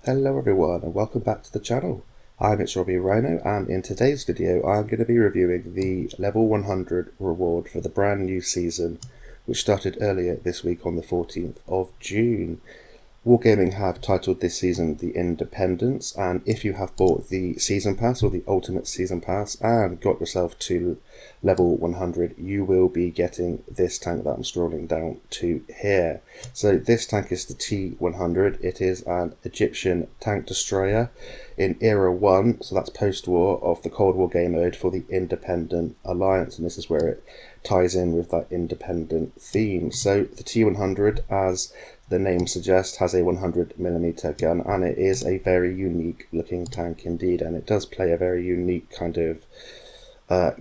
Hello everyone and welcome back to the channel. I'm Robbie Rhino, and in today's video I'm going to be reviewing the level 100 reward for the brand new season which started earlier this week on the 14th of June. Wargaming have titled this season the Independence, and if you have bought the Season Pass or the Ultimate Season Pass and got yourself to level 100, you will be getting this tank that I'm scrolling down to here. So this tank is the T-100. It is an Egyptian tank destroyer in Era 1, so that's post-war, of the Cold War game mode for the Independent Alliance, and this is where it ties in with that independent theme. So the T-100, as the name suggests, has a 100mm gun, and it is a very unique looking tank indeed, and it does play a very unique kind of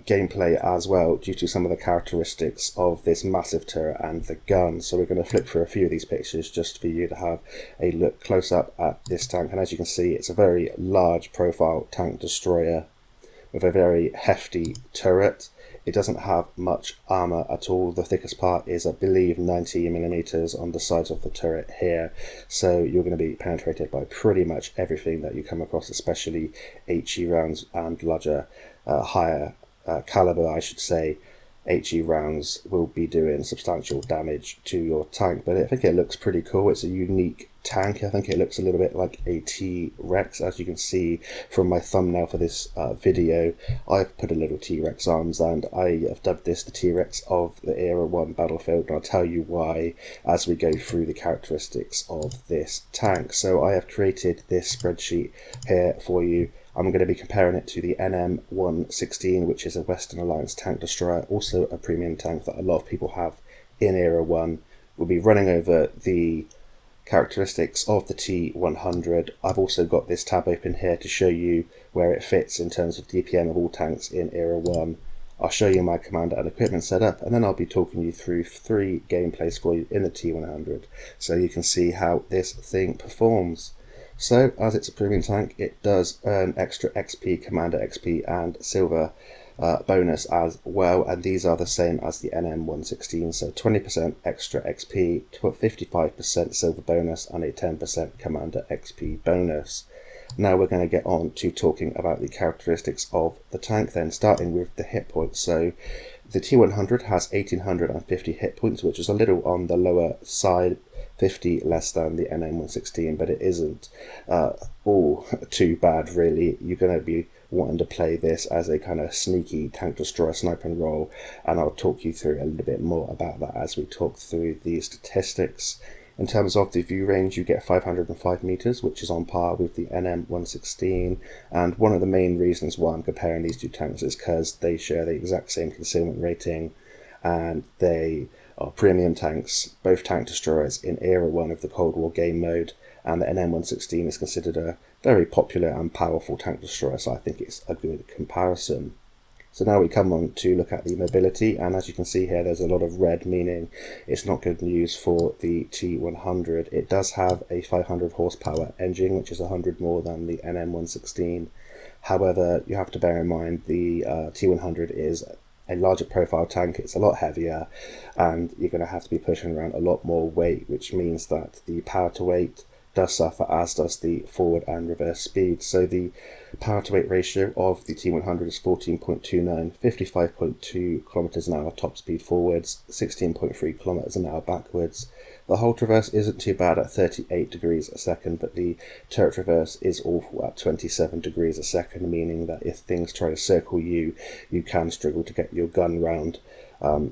gameplay as well due to some of the characteristics of this massive turret and the gun. So we're going to flick through a few of these pictures just for you to have a look close up at this tank, and as you can see, it's a very large profile tank destroyer with a very hefty turret. It doesn't have much armour at all. The thickest part is, I believe, 90mm on the sides of the turret here. So you're going to be penetrated by pretty much everything that you come across, especially HE rounds and larger, higher caliber, I should say. HE rounds will be doing substantial damage to your tank, but I think it looks pretty cool. It's a unique tank. I think it looks a little bit like a T-Rex, as you can see from my thumbnail for this video. I've put a little T-Rex arms, and I have dubbed this the T-Rex of the Era 1 battlefield, and I'll tell you why as we go through the characteristics of this tank. So I have created this spreadsheet here for you. I'm going to be comparing it to the NM116, which is a Western Alliance tank destroyer, also a premium tank that a lot of people have in Era 1. We'll be running over the characteristics of the T-100. I've also got this tab open here to show you where it fits in terms of DPM of all tanks in Era 1. I'll show you my commander and equipment setup, and then I'll be talking you through 3 gameplays for you in the T-100, so you can see how this thing performs. So, as it's a premium tank, it does earn extra XP, Commander XP, and Silver bonus as well, and these are the same as the NM116, so 20% extra XP, 55% Silver bonus, and a 10% Commander XP bonus. Now we're going to get on to talking about the characteristics of the tank then, starting with the hit points. So the T-100 has 1850 hit points, which is a little on the lower side, 50 less than the NM116, but it isn't all too bad really. You're going to be wanting to play this as a kind of sneaky tank destroyer sniper and roll, and I'll talk you through a little bit more about that as we talk through the statistics. In terms of the view range, you get 505 meters, which is on par with the NM116, and one of the main reasons why I'm comparing these two tanks is because they share the exact same concealment rating, and they are premium tanks, both tank destroyers in Era 1 of the Cold War game mode, and the NM116 is considered a very popular and powerful tank destroyer, so I think it's a good comparison. So now we come on to look at the mobility, and as you can see here, there's a lot of red, meaning it's not good news for the T-100. It does have a 500 horsepower engine, which is 100 more than the NM116. However, you have to bear in mind the T-100 is a larger profile tank, it's a lot heavier, and you're going to have to be pushing around a lot more weight, which means that the power to weight does suffer, as does the forward and reverse speed. So the power to weight ratio of the T-100 is 14.29, 55.2 kilometers an hour top speed forwards, 16.3 kilometers an hour backwards. The hull traverse isn't too bad at 38 degrees a second, but the turret traverse is awful at 27 degrees a second, meaning that if things try to circle you, you can struggle to get your gun round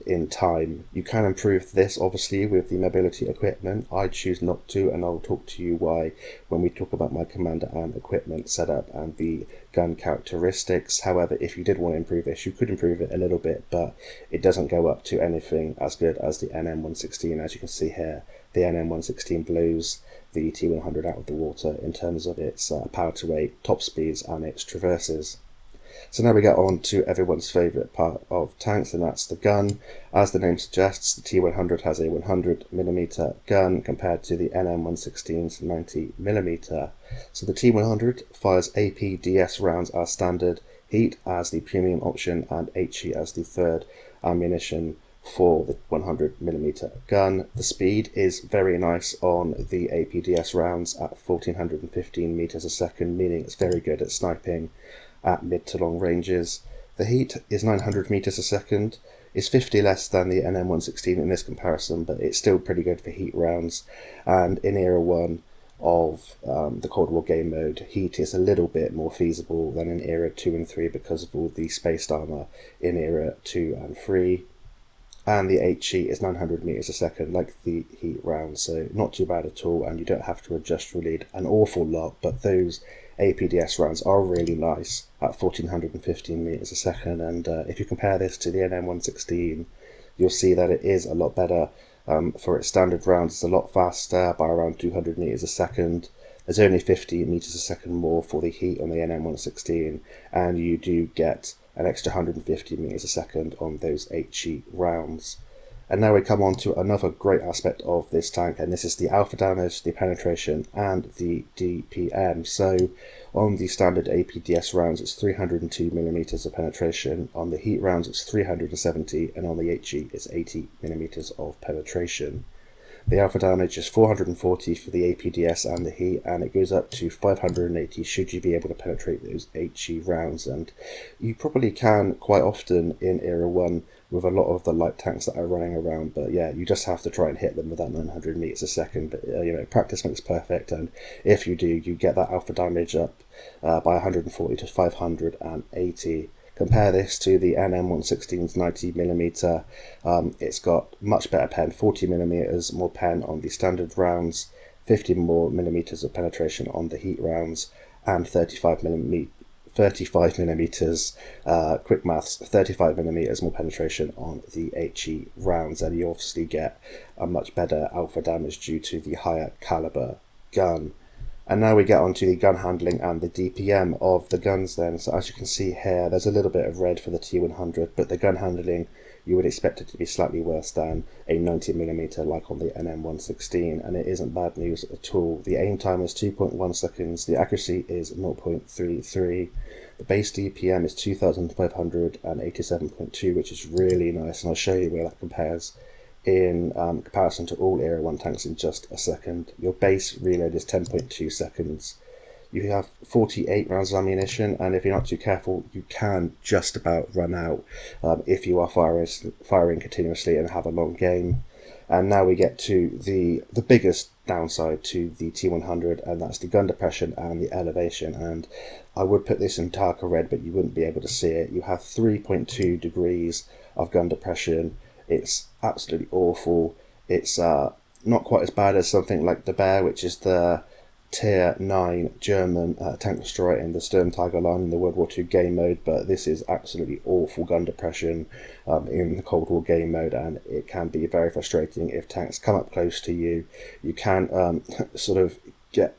in time. You can improve this obviously with the mobility equipment. I choose not to, and I'll talk to you why when we talk about my commander and equipment setup and the gun characteristics. However, if you did want to improve this, you could improve it a little bit, but it doesn't go up to anything as good as the NM116. As you can see here, the NM116 blows the T-100 out of the water in terms of its power to weight, top speeds, and its traverses. So now we get on to everyone's favourite part of tanks, and that's the gun. As the name suggests, the T-100 has a 100mm gun compared to the NM116's 90mm. So the T-100 fires APDS rounds as standard, heat as the premium option, and HE as the third ammunition for the 100mm gun. The speed is very nice on the APDS rounds at 1415 meters a second, meaning it's very good at sniping at mid to long ranges. The heat is 900 meters a second. It's 50 less than the NM116 in this comparison, but it's still pretty good for heat rounds. And in Era 1 of the Cold War game mode, heat is a little bit more feasible than in Era 2 and 3 because of all the spaced armour in Era 2 and 3. And the HE is 900 meters a second, like the heat round, so not too bad at all, and you don't have to adjust your lead an awful lot, but those APDS rounds are really nice at 1415 meters a second, and if you compare this to the NM116, you'll see that it is a lot better. For its standard rounds, it's a lot faster by around 200 meters a second. There's only 50 meters a second more for the heat on the NM116, and you do get an extra 150 meters a second on those HE rounds. And now we come on to another great aspect of this tank, and this is the alpha damage, the penetration, and the DPM. So on the standard APDS rounds, it's 302 millimeters of penetration. On the heat rounds, it's 370, and on the HE, it's 80 millimeters of penetration. The alpha damage is 440 for the APDS and the heat, and it goes up to 580 should you be able to penetrate those HE rounds, and you probably can quite often in Era 1 with a lot of the light tanks that are running around, but yeah, you just have to try and hit them with that 900 meters a second, but practice makes perfect, and if you do, you get that alpha damage up by 140 to 580. Compare this to the NM116's 90mm. It's got much better pen, 40mm more pen on the standard rounds, 50 more millimeters of penetration on the heat rounds, and 35mm, quick maths, 35mm more penetration on the HE rounds, and you obviously get a much better alpha damage due to the higher caliber gun. And now we get onto the gun handling and the DPM of the guns then. So as you can see here, there's a little bit of red for the T-100, but the gun handling, you would expect it to be slightly worse than a 90mm like on the NM116, and it isn't bad news at all. The aim time is 2.1 seconds, the accuracy is 0.33, the base DPM is 2587.2, which is really nice, and I'll show you where that compares in comparison to all Era 1 tanks in just a second. Your base reload is 10.2 seconds. You have 48 rounds of ammunition, and if you're not too careful, you can just about run out if you are firing continuously and have a long game. And now we get to the biggest downside to the T-100, and that's the gun depression and the elevation. And I would put this in darker red, but you wouldn't be able to see it. You have 3.2 degrees of gun depression. It's absolutely awful. It's not quite as bad as something like the Bear, which is the Tier 9 German tank destroyer in the Sturmtiger line in the World War II game mode, but this is absolutely awful gun depression in the Cold War game mode, and it can be very frustrating if tanks come up close to you. You can sort of get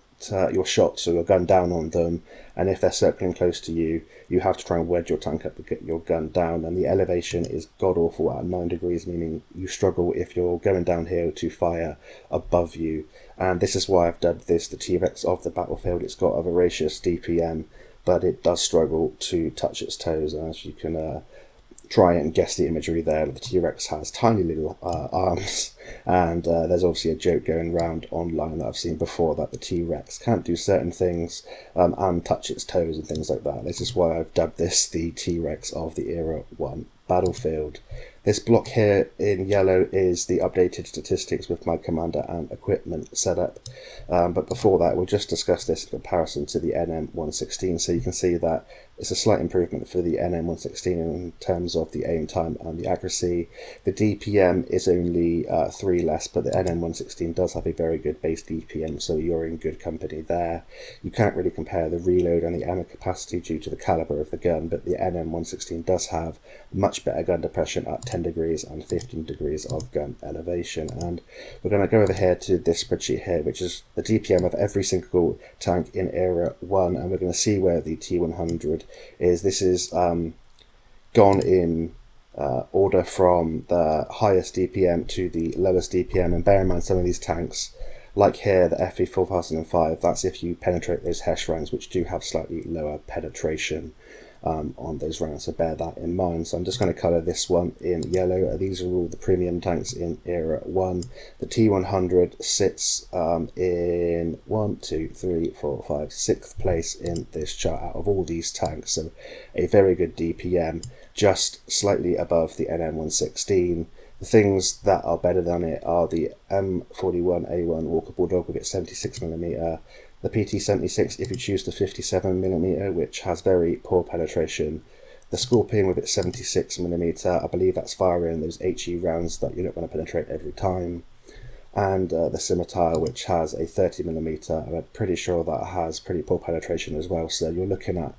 your shots or your gun down on them, and if they're circling close to you, you have to try and wedge your tank up to get your gun down, and the elevation is god awful at 9 degrees, meaning you struggle if you're going downhill to fire above you. And this is why I've dubbed this the T-Rex of the battlefield. It's got a ferocious DPM, but it does struggle to touch its toes, and as you can try and guess the imagery there, the T-Rex has tiny little arms, and there's obviously a joke going around online that I've seen before that the T-Rex can't do certain things and touch its toes and things like that. This is why I've dubbed this the T-Rex of the Era 1 battlefield. This block here in yellow is the updated statistics with my commander and equipment setup, but before that we'll just discuss this in comparison to the NM116, so you can see that it's a slight improvement for the NM116 in terms of the aim time and the accuracy. The DPM is only 3 less, but the NM116 does have a very good base DPM, so you're in good company there. You can't really compare the reload and the ammo capacity due to the caliber of the gun, but the NM116 does have much better gun depression at 10 degrees and 15 degrees of gun elevation. And we're going to go over here to this spreadsheet here, which is the DPM of every single tank in Era 1, and we're going to see where the T-100 is. This is gone in order from the highest DPM to the lowest DPM, and bear in mind some of these tanks, like here the FE 4005, that's if you penetrate those HESH rounds, which do have slightly lower penetration. on those rounds, so bear that in mind. So I'm just going to colour this one in yellow. These are all the premium tanks in Era 1. The T-100 sits in 1, 2, 3, 4, 5, 6th place in this chart out of all these tanks, so a very good DPM, just slightly above the NM116. The things that are better than it are the M41A1 Walker Bulldog with its 76mm, the PT76 if you choose the 57mm, which has very poor penetration, the Scorpion with its 76mm, I believe that's firing those HE rounds that you're not going to penetrate every time, and the Scimitar, which has a 30mm, and I'm pretty sure that has pretty poor penetration as well. So you're looking at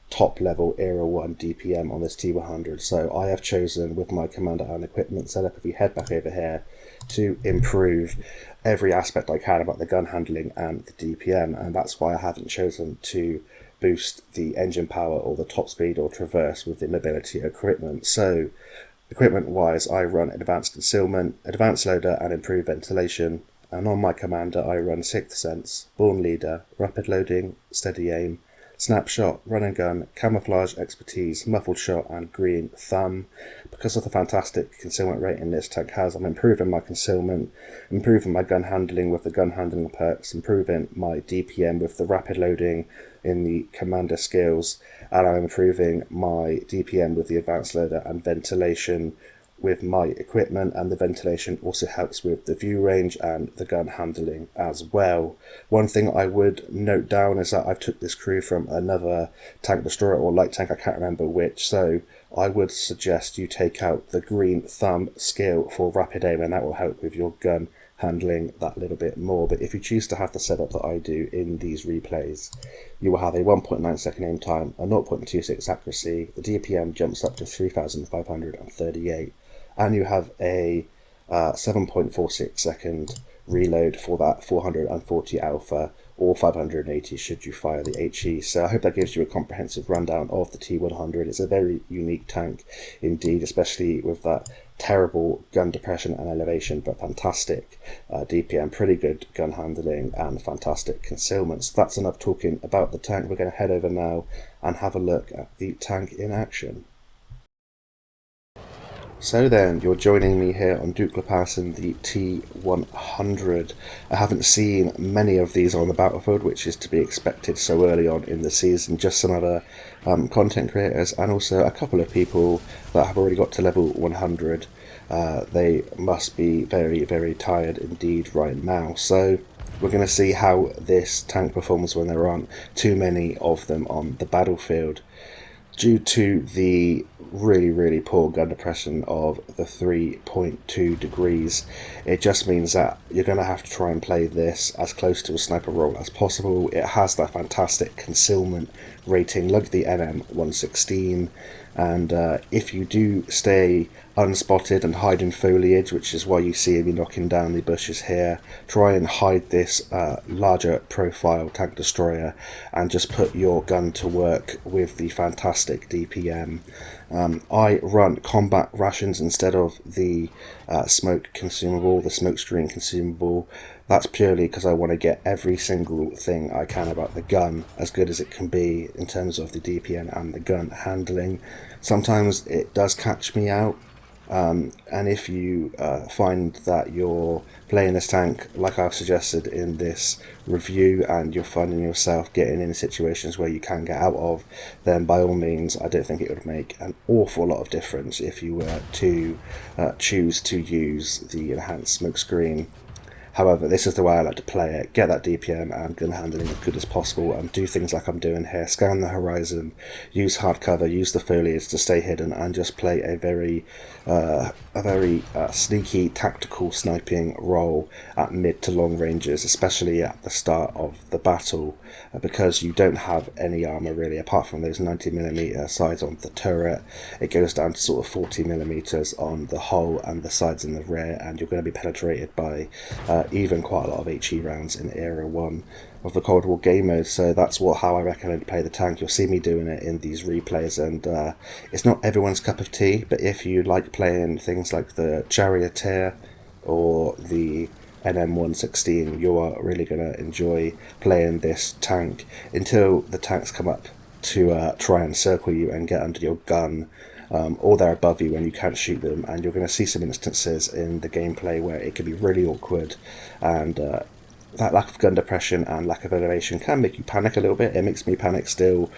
top level Era 1 DPM on this T-100. So I have chosen, with my commander and equipment setup, if we head back over here, to improve every aspect I can about the gun handling and the DPM, and that's why I haven't chosen to boost the engine power or the top speed or traverse with the mobility equipment. So equipment wise, I run advanced concealment, advanced loader and improved ventilation, and on my commander I run 6th sense, born leader, rapid loading, steady aim, snapshot, run and gun, camouflage expertise, muffled shot and green thumb. Because of the fantastic concealment rating this tank has, I'm improving my concealment, improving my gun handling with the gun handling perks, improving my DPM with the rapid loading in the commander skills, and I'm improving my DPM with the advanced loader and ventilation with my equipment, and the ventilation also helps with the view range and the gun handling as well. One thing I would note down is that I've took this crew from another tank destroyer or light tank, I can't remember which, so I would suggest you take out the green thumb skill for rapid aim, and that will help with your gun handling that little bit more. But if you choose to have the setup that I do in these replays, you will have a 1.9 second aim time, a 0.26 accuracy, the DPM jumps up to 3,538, and you have a 7.46 second reload for that 440 alpha or 580 should you fire the HE. So I hope that gives you a comprehensive rundown of the T-100. It's a very unique tank indeed, especially with that terrible gun depression and elevation, but fantastic DPM, pretty good gun handling and fantastic concealment. So that's enough talking about the tank. We're going to head over now and have a look at the tank in action. So then, you're joining me here on Duke Lepass, the T-100. I haven't seen many of these on the battlefield, which is to be expected so early on in the season. Just some other content creators and also a couple of people that have already got to level 100. They must be very, very tired indeed right now. So we're going to see how this tank performs when there aren't too many of them on the battlefield. Due to the really poor gun depression of the 3.2 degrees, it just means that you're going to have to try and play this as close to a sniper role as possible. It has that fantastic concealment rating like the NM116, and if you do stay unspotted and hide in foliage, which is why you see me knocking down the bushes here, try and hide this larger profile tank destroyer and just put your gun to work with the fantastic DPM. I run combat rations instead of the smoke consumable, the smoke screen consumable. That's purely because I want to get every single thing I can about the gun as good as it can be in terms of the DPM and the gun handling. Sometimes it does catch me out, and if you find that you're playing this tank like I've suggested in this review and you're finding yourself getting in situations where you can get out of, then by all means I don't think it would make an awful lot of difference if you were to choose to use the enhanced smoke screen. However, this is the way I like to play it. Get that DPM and gun handling as good as possible and do things like I'm doing here. Scan the horizon, use hard cover, use the foliage to stay hidden, and just play a very sneaky tactical sniping role at mid to long ranges, especially at the start of the battle, because you don't have any armor really apart from those 90mm sides on the turret. It goes down to sort of 40mm on the hull and the sides and the rear, and you're going to be penetrated by even quite a lot of HE rounds in Era 1 of the Cold War game mode. So that's how I recommend to play the tank. You'll see me doing it in these replays, and it's not everyone's cup of tea, but if you like playing things like the Charioteer or the NM116, you are really going to enjoy playing this tank until the tanks come up to try and circle you and get under your gun, or they're above you and you can't shoot them, and you're going to see some instances in the gameplay where it can be really awkward, and that lack of gun depression and lack of elevation can make you panic a little bit. It makes me panic still.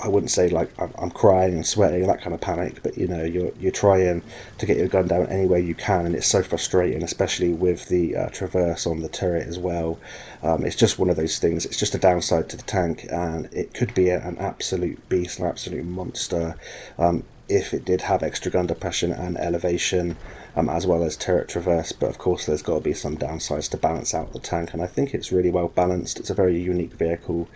I wouldn't say like I'm crying and sweating, that kind of panic, but you know, you're trying to get your gun down any way you can, and it's so frustrating, especially with the traverse on the turret as well. It's just one of those things. It's just a downside to the tank, and it could be an absolute beast, an absolute monster, if it did have extra gun depression and elevation, as well as turret traverse. But of course there's got to be some downsides to balance out the tank, and I think it's really well balanced. It's a very unique vehicle.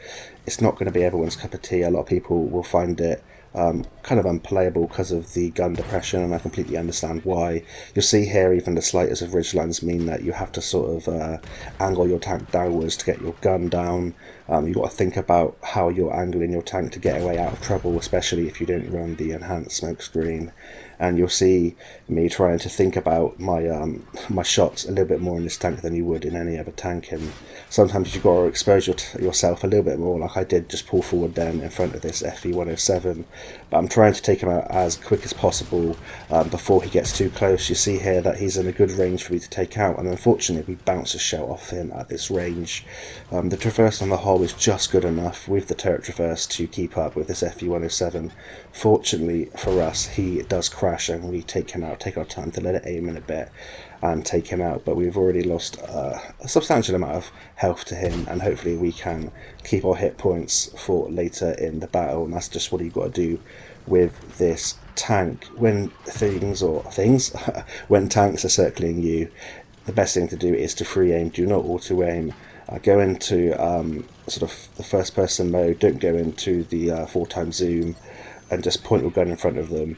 It's not going to be everyone's cup of tea. A lot of people will find it kind of unplayable because of the gun depression, and I completely understand why. You'll see here even the slightest of ridgelines mean that you have to sort of angle your tank downwards to get your gun down. You've got to think about how you're angling your tank to get away out of trouble, especially if you don't run the enhanced smoke screen. And you'll see me trying to think about my shots a little bit more in this tank than you would in any other tank, and sometimes you've got to expose yourself a little bit more, like I did just pull forward then in front of this FE107, but I'm trying to take him out as quick as possible before he gets too close. You see here that he's in a good range for me to take out, and unfortunately we bounce a shell off him at this range. The traverse on the hull is just good enough with the turret traverse to keep up with this FE107. Fortunately for us, he does crash and we take him out, take our time to let it aim in a bit and take him out, but we've already lost a substantial amount of health to him, and hopefully we can keep our hit points for later in the battle. And that's just what you've got to do with this tank. When when tanks are circling you, the best thing to do is to free aim. Do not auto aim. Go into sort of the first person mode. Don't go into the 4x zoom, and just point your gun in front of them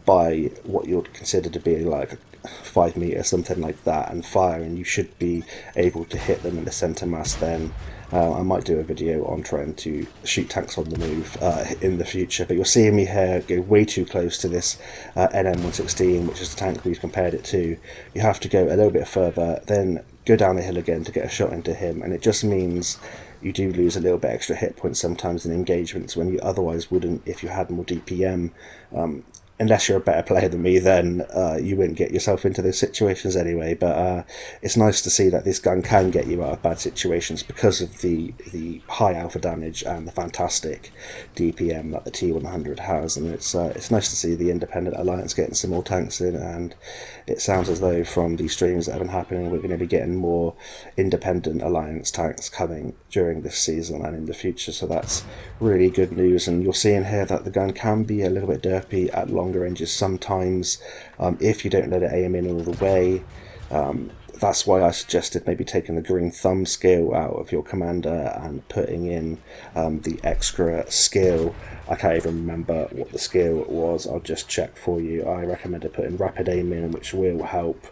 by what you'd consider to be like 5 meters, something like that, and fire, and you should be able to hit them in the center mass then. I might do a video on trying to shoot tanks on the move in the future, but you're seeing me here go way too close to this NM116, which is the tank we've compared it to. You have to go a little bit further, then go down the hill again to get a shot into him, and it just means you do lose a little bit extra hit points sometimes in engagements when you otherwise wouldn't if you had more DPM. Unless you're a better player than me, then you wouldn't get yourself into those situations anyway. But it's nice to see that this gun can get you out of bad situations because of the high alpha damage and the fantastic DPM that the T-100 has. And it's nice to see the Independent Alliance getting some more tanks in, and it sounds as though from the streams that have been happening we're going to be getting more Independent Alliance tanks coming during this season and in the future, so that's really good news. And you're seeing here that the gun can be a little bit derpy at longer ranges sometimes if you don't let it aim in all the way. That's why I suggested maybe taking the green thumb skill out of your commander and putting in the extra skill. I can't even remember what the skill was, I'll just check for you. I recommended putting rapid aim in, which will help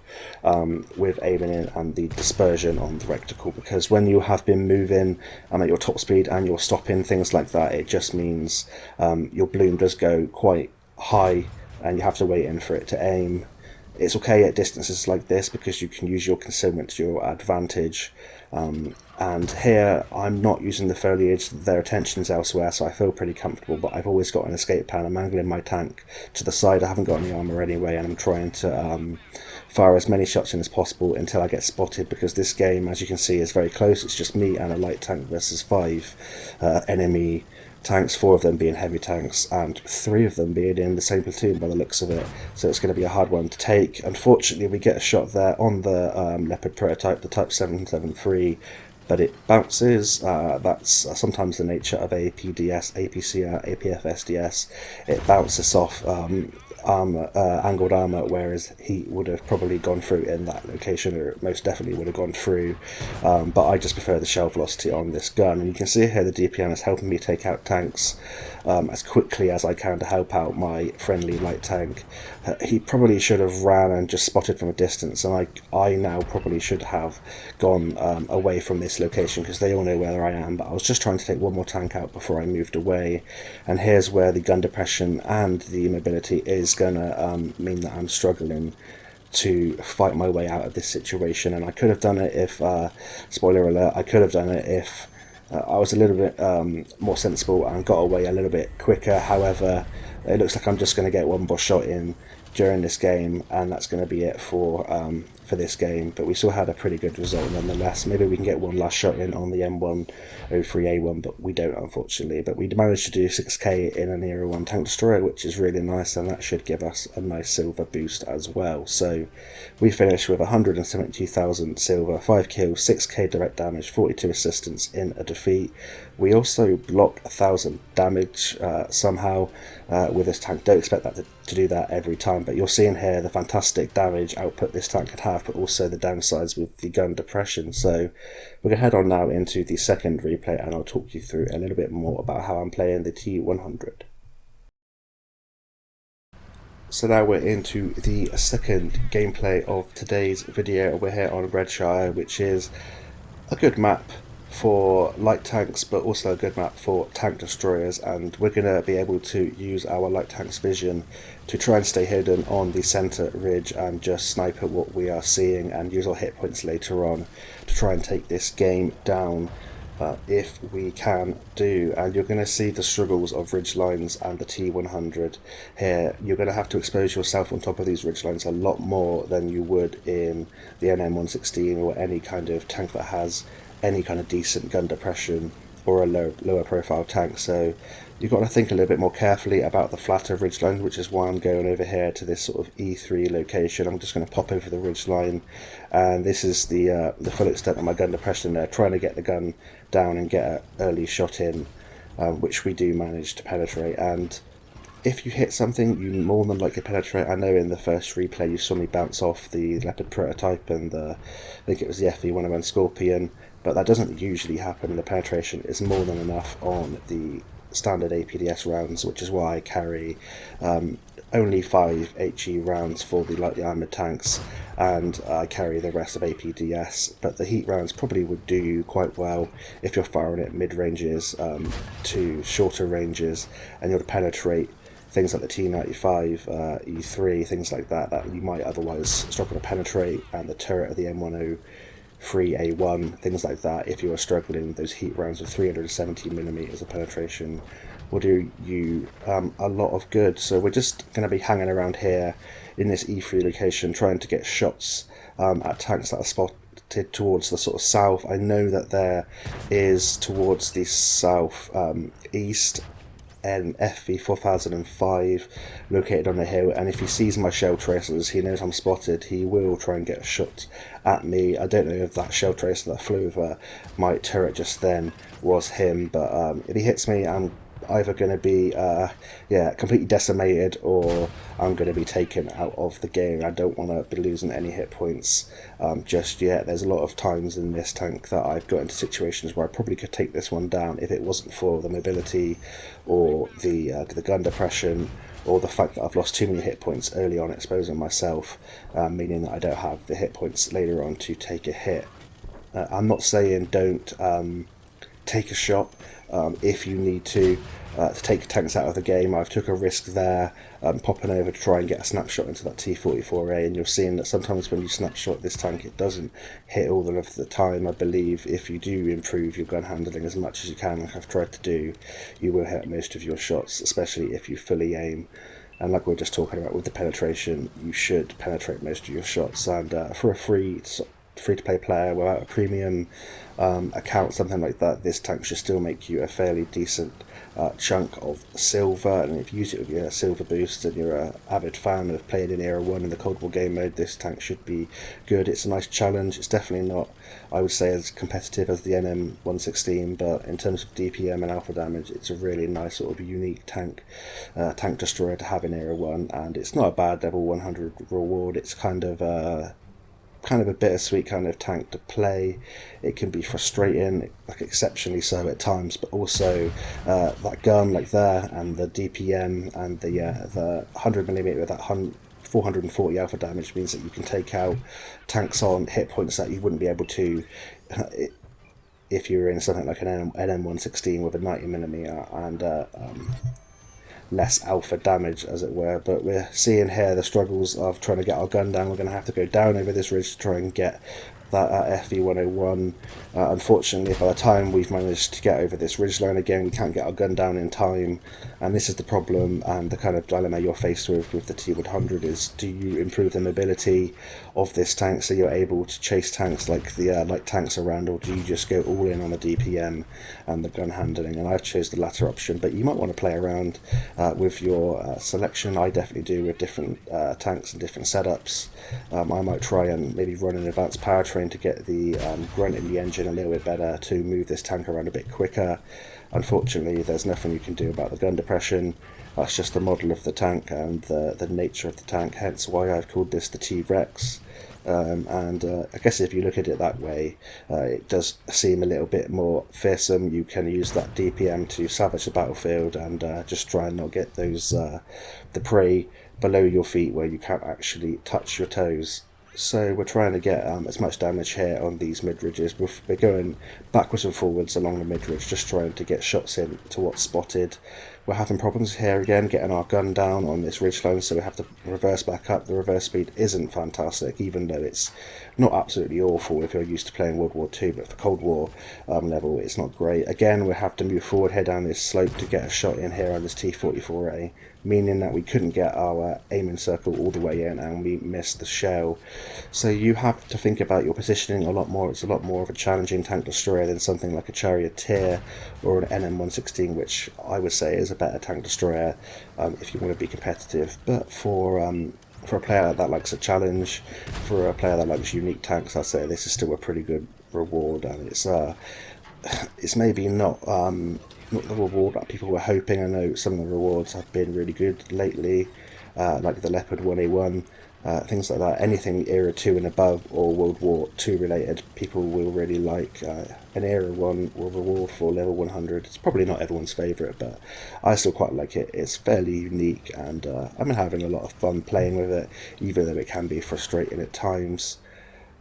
with aiming in, and the dispersion on the reticle, because when you have been moving at your top speed and you're stopping, things like that, it just means your bloom does go quite high and you have to wait in for it to aim. It's okay at distances like this because you can use your concealment to your advantage. And here I'm not using the foliage, their attention's elsewhere, so I feel pretty comfortable, but I've always got an escape plan. I'm angling my tank to the side, I haven't got any armour anyway, and I'm trying to fire as many shots in as possible until I get spotted, because this game, as you can see, is very close. It's just me and a light tank versus 5 enemy tanks, 4 of them being heavy tanks and 3 of them being in the same platoon by the looks of it, so it's going to be a hard one to take. Unfortunately we get a shot there on the Leopard prototype, the Type 773, but it bounces. That's sometimes the nature of APDS, APCR, APFSDS. It bounces off angled armour, whereas he would have probably gone through in that location, or most definitely would have gone through, but I just prefer the shell velocity on this gun. And you can see here the DPM is helping me take out tanks as quickly as I can to help out my friendly light tank. He probably should have ran and just spotted from a distance, and I now probably should have gone away from this location because they all know where I am, but I was just trying to take one more tank out before I moved away. And here's where the gun depression and the mobility is going to mean that I'm struggling to fight my way out of this situation. And I could have done it if, spoiler alert, I could have done it if I was a little bit more sensible and got away a little bit quicker. However, it looks like I'm just going to get one more shot in during this game, and that's going to be it for this game. But we still had a pretty good result nonetheless. Maybe we can get one last shot in on the M103A1, but we don't, unfortunately. But we managed to do 6k in an Era 1 tank destroyer, which is really nice, and that should give us a nice silver boost as well. So we finished with 172,000 silver, 5 kills, 6k direct damage, 42 assistance in a defeat. We also blocked 1,000 damage somehow with this tank. Don't expect that to do that every time, but you're seeing here the fantastic damage output this tank could have, but also the downsides with the gun depression. So we're going to head on now into the second replay, and I'll talk you through a little bit more about how I'm playing the T-100. So now we're into the second gameplay of today's video. We're here on Redshire, which is a good map for light tanks, but also a good map for tank destroyers, and we're going to be able to use our light tanks vision to try and stay hidden on the center ridge and just snipe at what we are seeing and use our hit points later on to try and take this game down if we can do. And you're going to see the struggles of ridge lines and the T-100 here. You're going to have to expose yourself on top of these ridge lines a lot more than you would in the NM116 or any kind of tank that has any kind of decent gun depression or a lower profile tank. So you've got to think a little bit more carefully about the flatter ridge line, which is why I'm going over here to this sort of E3 location. I'm just going to pop over the ridge line, and this is the full extent of my gun depression there, trying to get the gun down and get an early shot in, which we do manage to penetrate. And if you hit something, you more than likely penetrate. I know in the first replay you saw me bounce off the Leopard prototype and I think it was the FV101 Scorpion, but that doesn't usually happen. The penetration is more than enough on the standard APDS rounds, which is why I carry only 5 HE rounds for the lightly armoured tanks, and I carry the rest of APDS. But the heat rounds probably would do you quite well if you're firing at mid-ranges to shorter ranges, and you'll penetrate things like the T95, E3, things like that, that you might otherwise struggle to penetrate, and the turret of the M103A1, things like that. If you are struggling, those heat rounds with 370mm of penetration will do you a lot of good. So we're just going to be hanging around here in this E3 location, trying to get shots at tanks that are spotted towards the sort of south. I know that there is towards the south east an FV4005 located on the hill, and if he sees my shell tracers, he knows I'm spotted, he will try and get a shot at me. I don't know if that shell tracer that flew over my turret just then was him, but if he hits me, I'm either going to be completely decimated, or I'm going to be taken out of the game. I don't want to be losing any hit points just yet. There's a lot of times in this tank that I've got into situations where I probably could take this one down if it wasn't for the mobility or the gun depression, or the fact that I've lost too many hit points early on exposing myself, meaning that I don't have the hit points later on to take a hit. I'm not saying don't take a shot if you need to take tanks out of the game. I've took a risk there, popping over to try and get a snapshot into that T44A, and you're seeing that sometimes when you snapshot this tank, it doesn't hit all of the time. I believe if you do improve your gun handling as much as you can, like I've tried to do, you will hit most of your shots, especially if you fully aim. And like we were just talking about with the penetration, you should penetrate most of your shots. And for a free-to-play player without a premium account, something like that, this tank should still make you a fairly decent chunk of silver. And if you use it with your silver boost and you're an avid fan of playing in Era 1 in the Cold War game mode, this tank should be good. It's a nice challenge. It's definitely not, I would say, as competitive as the NM116, but in terms of DPM and alpha damage, it's a really nice sort of unique tank destroyer to have in Era 1, and it's not a bad level 100 reward. It's kind of a bittersweet kind of tank to play. It can be frustrating, like exceptionally so at times, but also that gun like there, and the DPM and the 100mm with that 440 alpha damage means that you can take out tanks on hit points that you wouldn't be able to if you were in something like an NM116 with a 90mm and less alpha damage, as it were. But we're seeing here the struggles of trying to get our gun down. We're going to have to go down over this ridge to try and get that FV101. Unfortunately, by the time we've managed to get over this ridgeline again, we can't get our gun down in time, and this is the problem and the kind of dilemma you're faced with the T-100 is, do you improve the mobility of this tank so you're able to chase tanks like the light tanks around, or do you just go all in on the DPM and the gun handling? And I've chose the latter option, but you might want to play around with your selection. I definitely do with different tanks and different setups. I might try and maybe run an advanced powertrain to get the grunt in the engine a little bit better, to move this tank around a bit quicker. Unfortunately, there's nothing you can do about the gun depression. That's just the model of the tank and the nature of the tank, hence why I've called this the T-Rex. I guess if you look at it that way, it does seem a little bit more fearsome. You can use that DPM to savage the battlefield and just try and not get those the prey below your feet where you can't actually touch your toes. So we're trying to get as much damage here on these mid-ridges. We're going backwards and forwards along the mid-ridge, just trying to get shots in to what's spotted. We're having problems here again getting our gun down on this ridgeline, so we have to reverse back up. The reverse speed isn't fantastic, even though it's not absolutely awful if you're used to playing World War II, but for Cold War level it's not great. Again, we have to move forward here down this slope to get a shot in here on this T-44A, meaning that we couldn't get our aiming circle all the way in and we missed the shell. So you have to think about your positioning a lot more. It's a lot more of a challenging tank destroyer than something like a Charioteer or an NM116, which I would say is a better tank destroyer if you want to be competitive. But for a player that likes a challenge, for a player that likes unique tanks, I'd say this is still a pretty good reward, and it's maybe not the reward that people were hoping. I know some of the rewards have been really good lately, like the Leopard 1A1, things like that. Anything Era 2 and above or World War II related, people will really like. An Era 1 will reward for level 100. It's probably not everyone's favourite, but I still quite like it. It's fairly unique, and I've been having a lot of fun playing with it, even though it can be frustrating at times.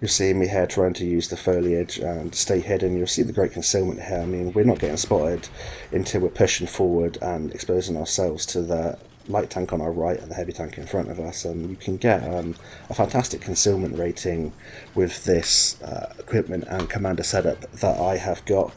You're seeing me here trying to use the foliage and stay hidden. You'll see the great concealment here. I mean, we're not getting spotted until we're pushing forward and exposing ourselves to the light tank on our right and the heavy tank in front of us, and you can get a fantastic concealment rating with this equipment and commander setup that I have got.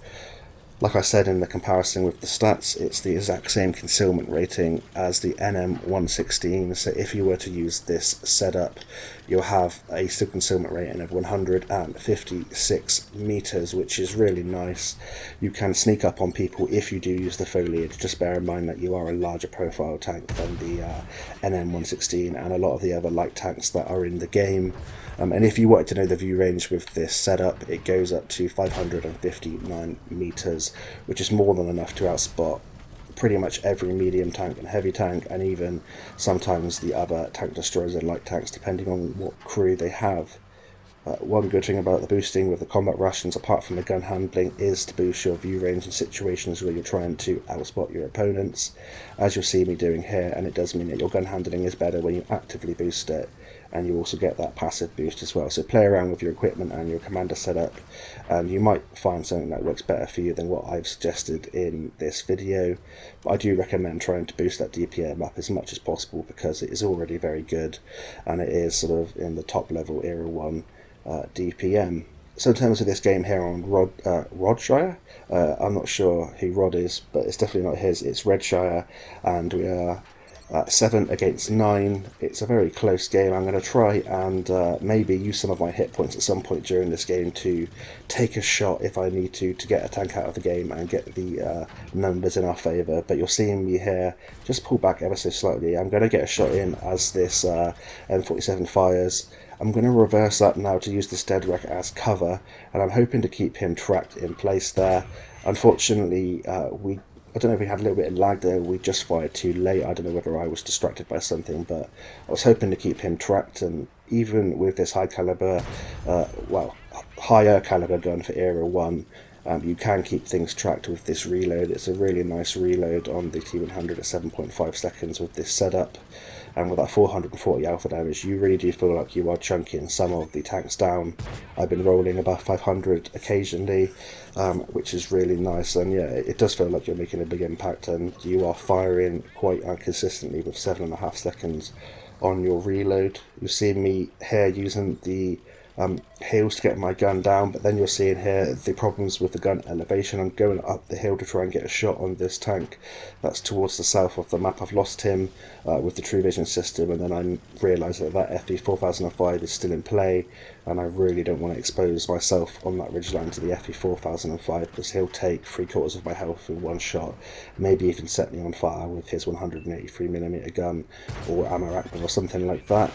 Like I said in the comparison with the stats, it's the exact same concealment rating as the NM116, so if you were to use this setup, you'll have a still concealment rating of 156 meters, which is really nice. You can sneak up on people if you do use the foliage. Just bear in mind that you are a larger profile tank than the NM116 and a lot of the other light tanks that are in the game. And if you wanted to know the view range with this setup, it goes up to 559 meters, which is more than enough to outspot pretty much every medium tank and heavy tank, and even sometimes the other tank destroyers and light tanks, depending on what crew they have. One good thing about the boosting with the combat rations, apart from the gun handling, is to boost your view range in situations where you're trying to outspot your opponents, as you'll see me doing here, and it does mean that your gun handling is better when you actively boost it, and you also get that passive boost as well. So play around with your equipment and your commander setup, and you might find something that works better for you than what I've suggested in this video. But I do recommend trying to boost that DPM up as much as possible, because it is already very good, and it is sort of in the top level Era 1 DPM. So in terms of this game here on Rodshire, I'm not sure who Rod is, but it's definitely not his, it's Redshire, and we are 7 against 9. It's a very close game. I'm going to try and maybe use some of my hit points at some point during this game to take a shot if I need to get a tank out of the game and get the numbers in our favour. But you're seeing me here just pull back ever so slightly. I'm going to get a shot in as this M47 fires. I'm going to reverse that now to use the stead wreck as cover, and I'm hoping to keep him tracked in place there. Unfortunately, I don't know if we had a little bit of lag there, we just fired too late. I don't know whether I was distracted by something, but I was hoping to keep him tracked, and even with this high caliber, higher caliber gun for Era 1, you can keep things tracked with this reload. It's a really nice reload on the T-100 at 7.5 seconds with this setup. And with that 440 alpha damage, you really do feel like you are chunking some of the tanks down. I've been rolling above 500 occasionally, which is really nice. And yeah, it does feel like you're making a big impact, and you are firing quite consistently with 7.5 seconds on your reload. You'll see me here using the hills to get my gun down, but then you're seeing here the problems with the gun elevation. I'm going up the hill to try and get a shot on this tank that's towards the south of the map. I've lost him with the true vision system, and then I realise that FE 4005 is still in play, and I really don't want to expose myself on that ridgeline to the FE 4005 because he'll take 3/4 of my health in one shot, maybe even set me on fire with his 183mm gun or Armour or something like that.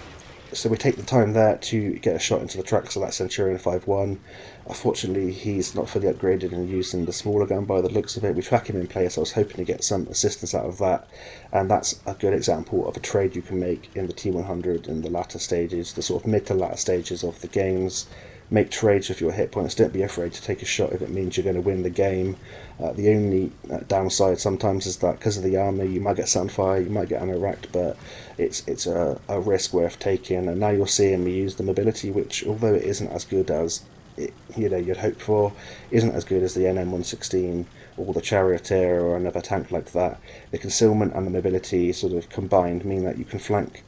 So we take the time there to get a shot into the tracks of that Centurion 5-1. Unfortunately, he's not fully upgraded and using the smaller gun by the looks of it. We track him in place, so I was hoping to get some assistance out of that. And that's a good example of a trade you can make in the T-100 in the latter stages, the sort of mid to latter stages of the games. Make trades with your hit points. Don't be afraid to take a shot if it means you're going to win the game. The only downside sometimes is that because of the armour, you might get sunfire, you might get anoracked, but it's a risk worth taking. And now you're seeing me use the mobility, which, although it isn't as good as you'd hope for, isn't as good as the NM116 or the Charioteer or another tank like that. The concealment and the mobility sort of combined mean that you can flank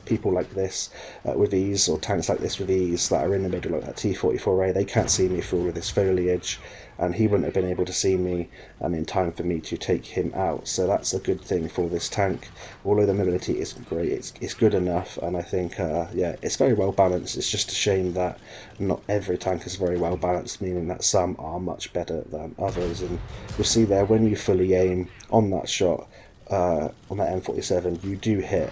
people like this with ease, or tanks like this with ease that are in the middle, like that T-44A. They can't see me through all of this foliage, and he wouldn't have been able to see me in time for me to take him out. So that's a good thing for this tank. Although the mobility isn't great, it's good enough, and I think yeah, it's very well balanced. It's just a shame that not every tank is very well balanced, meaning that some are much better than others. And you'll see there, when you fully aim on that shot on that M47, you do hit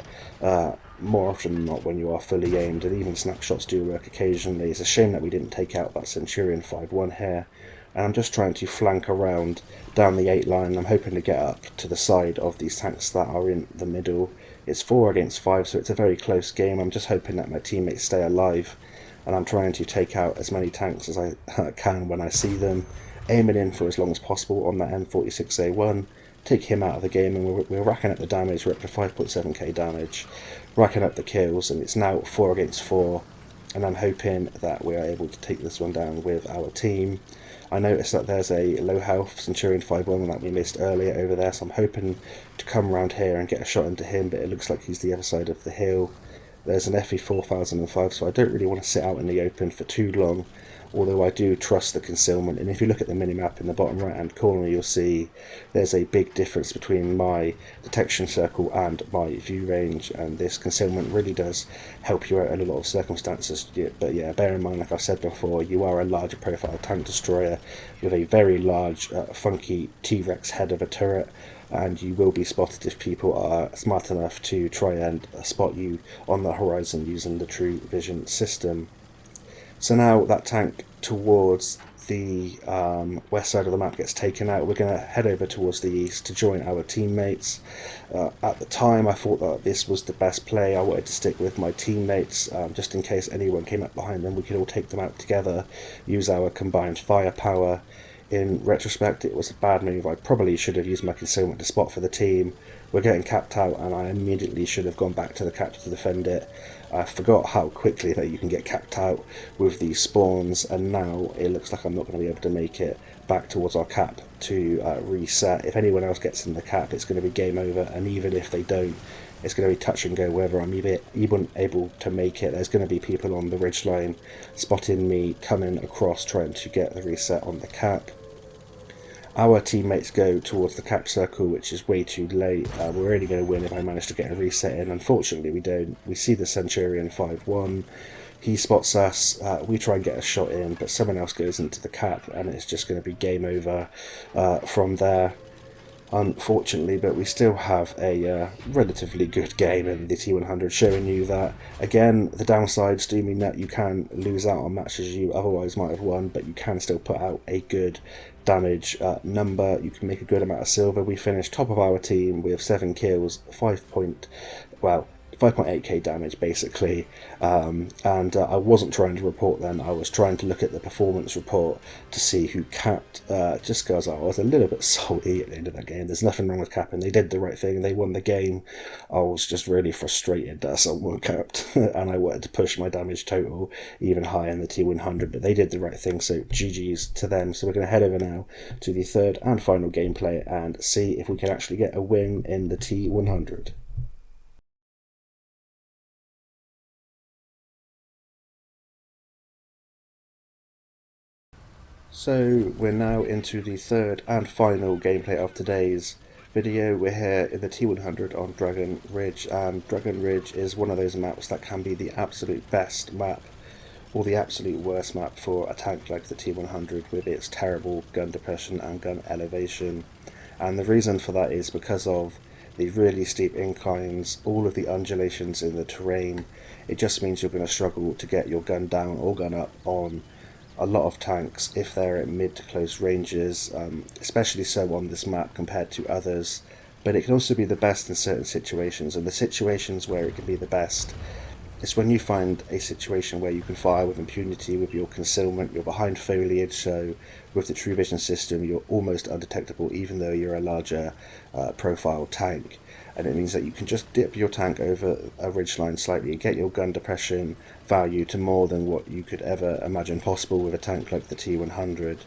more often than not when you are fully aimed, and even snapshots do work occasionally. It's a shame that we didn't take out that Centurion 5-1 here, and I'm just trying to flank around down the 8 line. I'm hoping to get up to the side of these tanks that are in the middle. It's 4 against 5, so it's a very close game. I'm just hoping that my teammates stay alive, and I'm trying to take out as many tanks as I can when I see them, aiming in for as long as possible on that M46A1, take him out of the game, and we're racking up the damage. We're up to 5.7k damage, racking up the kills, and it's now 4 against 4, and I'm hoping that we are able to take this one down with our team. I noticed that there's a low health Centurion 5-1 that we missed earlier over there, so I'm hoping to come around here and get a shot into him, but it looks like he's the other side of the hill. There's an FE 4005, so I don't really want to sit out in the open for too long, although I do trust the concealment. And if you look at the minimap in the bottom right hand corner, you'll see there's a big difference between my detection circle and my view range, and this concealment really does help you out in a lot of circumstances. But yeah, bear in mind, like I've said before, you are a larger profile tank destroyer with a very large funky T-Rex head of a turret, and you will be spotted if people are smart enough to try and spot you on the horizon using the true vision system. So now that tank towards the west side of the map gets taken out, we're going to head over towards the east to join our teammates. At the time, I thought that this was the best play. I wanted to stick with my teammates just in case anyone came up behind them. We could all take them out together, use our combined firepower. In retrospect, it was a bad move. I probably should have used my concealment to spot for the team. We're getting capped out, and I immediately should have gone back to the cap to defend it. I forgot how quickly that you can get capped out with these spawns, and now it looks like I'm not going to be able to make it back towards our cap to reset. If anyone else gets in the cap, it's going to be game over, and even if they don't, it's going to be touch and go whether I'm even able to make it. There's going to be people on the ridgeline spotting me coming across trying to get the reset on the cap. Our teammates go towards the cap circle, which is way too late. We're only going to win if I manage to get a reset in. Unfortunately, we don't. We see the Centurion 5-1. He spots us. We try and get a shot in, but someone else goes into the cap, and it's just going to be game over from there, unfortunately. But we still have a relatively good game in the T-100, showing you that, again, the downsides do mean that you can lose out on matches you otherwise might have won, but you can still put out a good damage number. You can make a good amount of silver. We finished top of our team with 7 kills, 5.8k damage basically, and I wasn't trying to report then. I was trying to look at the performance report to see who capped, just because I was a little bit salty at the end of that game. There's nothing wrong with capping. They did the right thing. They won the game. I was just really frustrated that someone capped and I wanted to push my damage total even higher in the T-100, but they did the right thing, so GG's to them. So we're going to head over now to the third and final gameplay and see if we can actually get a win in the T-100. So we're now into the third and final gameplay of today's video. We're here in the T-100 on Dragon Ridge, and Dragon Ridge is one of those maps that can be the absolute best map or the absolute worst map for a tank like the T-100 with its terrible gun depression and gun elevation. And the reason for that is because of the really steep inclines, all of the undulations in the terrain. It just means you're going to struggle to get your gun down or gun up on a lot of tanks if they're at mid to close ranges, especially so on this map compared to others. But it can also be the best in certain situations, and the situations where it can be the best is when you find a situation where you can fire with impunity with your concealment, you're behind foliage, so with the true vision system you're almost undetectable even though you're a larger profile tank. And it means that you can just dip your tank over a ridgeline slightly and get your gun depression value to more than what you could ever imagine possible with a tank like the T-100.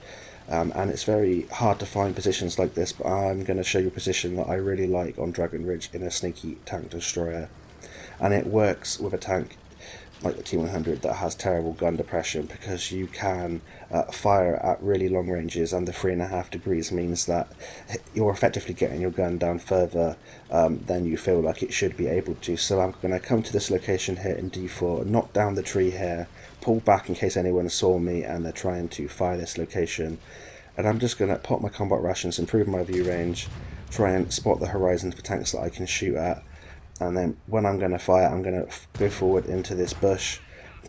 And it's very hard to find positions like this, but I'm going to show you a position that I really like on Dragon Ridge in a sneaky tank destroyer. And it works with a tank like the T-100 that has terrible gun depression because you can fire at really long ranges, and the 3.5 degrees means that you're effectively getting your gun down further than you feel like it should be able to. So I'm going to come to this location here in D4, knock down the tree here, pull back in case anyone saw me and they're trying to fire this location, and I'm just going to pop my combat rations, improve my view range, try and spot the horizon for tanks that I can shoot at. And then when I'm going to fire, I'm going to go forward into this bush,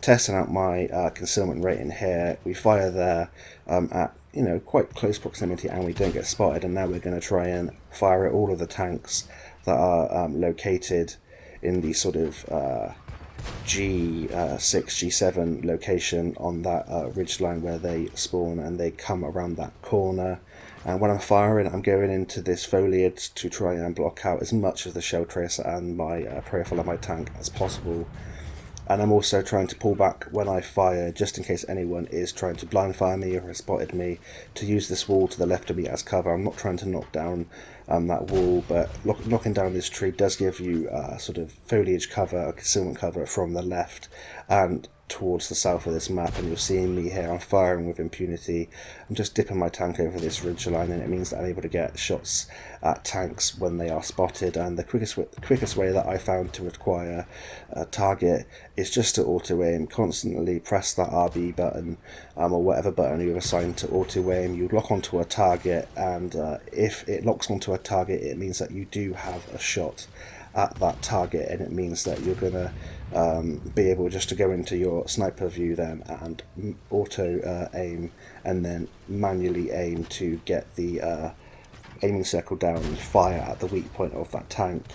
testing out my concealment rating here. We fire there at quite close proximity, and we don't get spotted. And now we're going to try and fire at all of the tanks that are located in the sort of G6, G7 location on that ridge line where they spawn and they come around that corner. And when I'm firing, I'm going into this foliage to try and block out as much of the shell tracer and my profile of my tank as possible. And I'm also trying to pull back when I fire, just in case anyone is trying to blind fire me or has spotted me, to use this wall to the left of me as cover. I'm not trying to knock down that wall, but knocking down this tree does give you sort of foliage cover, concealment cover from the left and towards the south of this map. And you're seeing me here, I'm firing with impunity. I'm just dipping my tank over this ridge line, and it means that I'm able to get shots at tanks when they are spotted. And the quickest way that I found to acquire a target is just to auto aim. Constantly press that RB button or whatever button you're assigned to auto aim. You lock onto a target, and if it locks onto a target, it means that you do have a shot at that target, and it means that you're gonna be able just to go into your sniper view then and auto aim, and then manually aim to get the aiming circle down and fire at the weak point of that tank.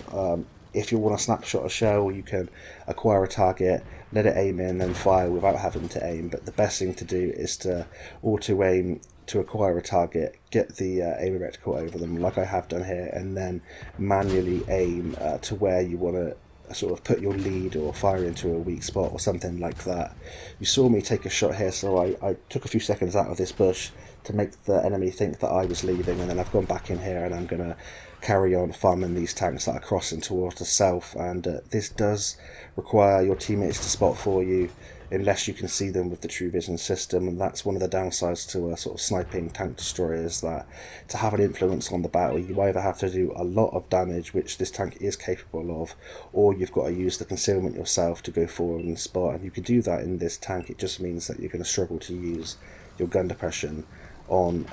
If you want to snapshot a shell, you can acquire a target, let it aim in, then fire without having to aim. But the best thing to do is to auto aim to acquire a target, get the aiming reticle over them like I have done here, and then manually aim to where you want to sort of put your lead or fire into a weak spot or something like that. You saw me take a shot here, so I took a few seconds out of this bush to make the enemy think that I was leaving, and then I've gone back in here and I'm going to carry on farming these tanks that are crossing towards the south. And this does require your teammates to spot for you unless you can see them with the true vision system, and that's one of the downsides to a sort of sniping tank destroyers, that to have an influence on the battle you either have to do a lot of damage, which this tank is capable of, or you've got to use the concealment yourself to go forward and spot. And you can do that in this tank. It just means that you're going to struggle to use your gun depression on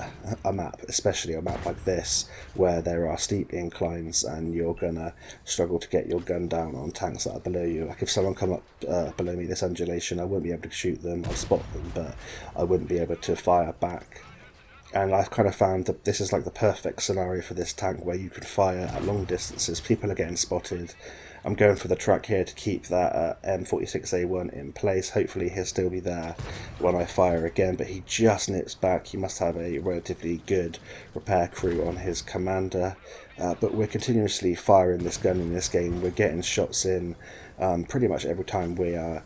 a map, especially a map like this where there are steep inclines and you're gonna struggle to get your gun down on tanks that are below you. Like if someone come up below me this undulation, I wouldn't be able to shoot them. I'd spot them, but I wouldn't be able to fire back. And I've kind of found that this is like the perfect scenario for this tank, where you can fire at long distances. People are getting spotted. I'm going for the track here to keep that M46A1 in place. Hopefully he'll still be there when I fire again, but he just nips back. He must have a relatively good repair crew on his commander. But we're continuously firing this gun in this game. We're getting shots in pretty much every time we are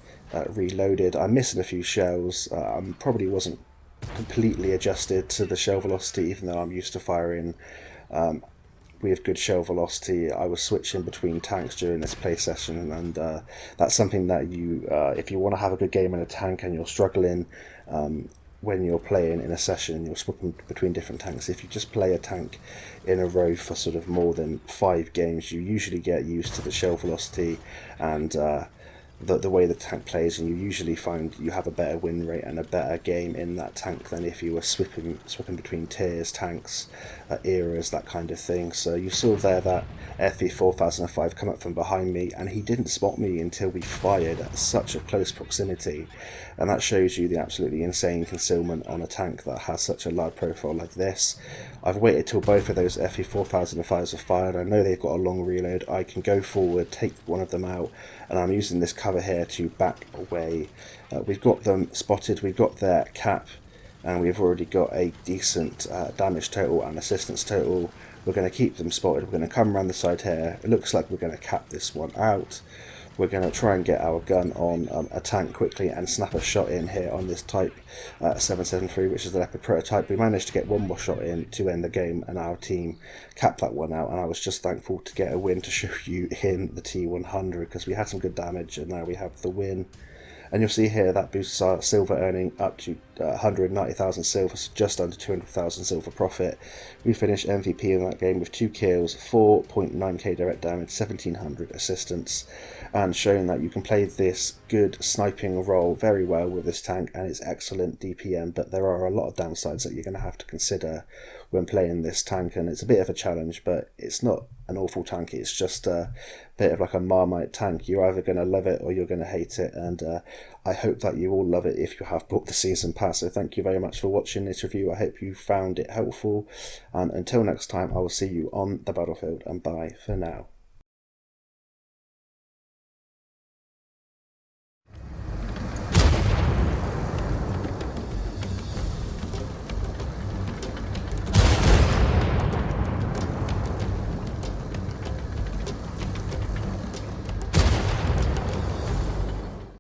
reloaded. I'm missing a few shells. I probably wasn't completely adjusted to the shell velocity, even though I'm used to firing with good shell velocity. I was switching between tanks during this play session, and that's something that you, if you want to have a good game in a tank and you're struggling, when you're playing in a session and you're swapping between different tanks, if you just play a tank in a row for sort of more than 5 games, you usually get used to the shell velocity and the way the tank plays, and you usually find you have a better win rate and a better game in that tank than if you were swapping between tiers, tanks, eras, that kind of thing. So you saw there that FE 4005 come up from behind me, and he didn't spot me until we fired at such a close proximity, and that shows you the absolutely insane concealment on a tank that has such a large profile like this. I've waited till both of those FE 4005s are fired. I know they've got a long reload. I can go forward, take one of them out, and I'm using this cover here to back away. We've got them spotted, we've got their cap, and we've already got a decent damage total and assistance total. We're going to keep them spotted. We're going to come around the side here. It looks like we're going to cap this one out. We're going to try and get our gun on a tank quickly and snap a shot in here on this Type 773, which is the Leopard prototype. We managed to get one more shot in to end the game, and our team capped that one out, and I was just thankful to get a win to show you in the T-100, because we had some good damage and now we have the win. And you'll see here that boosts our silver earning up to 190,000 silver, so just under 200,000 silver profit. We finished MVP in that game with 2 kills, 4.9k direct damage, 1700 assistance, and showing that you can play this good sniping role very well with this tank, and it's excellent DPM, but there are a lot of downsides that you're going to have to consider when playing this tank, and it's a bit of a challenge, but it's not an awful tank. It's just a bit of like a Marmite tank. You're either going to love it or you're going to hate it, and I hope that you all love it if you have bought the season pass. So thank you very much for watching this review. I hope you found it helpful, and until next time, I will see you on the battlefield, and bye for now.